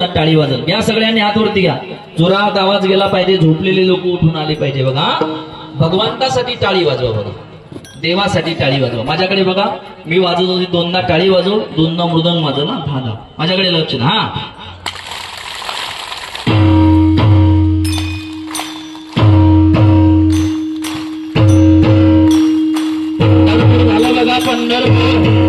टाळी वाजल घ्या सगळ्यांनी हात वरती घ्या जोरात आवाज गेला पाहिजे झोपलेले लोक उठून आले पाहिजे बघा भगवंतासाठी टाळी वाजवा बघा देवासाठी टाळी वाजवा माझ्याकडे बघा मी वाजवत होती दोनदा टाळी वाजव दोनदा मृदंग वाजव ना भाला माझ्याकडे लक्ष द्या हा झालं बघा पंढरपूर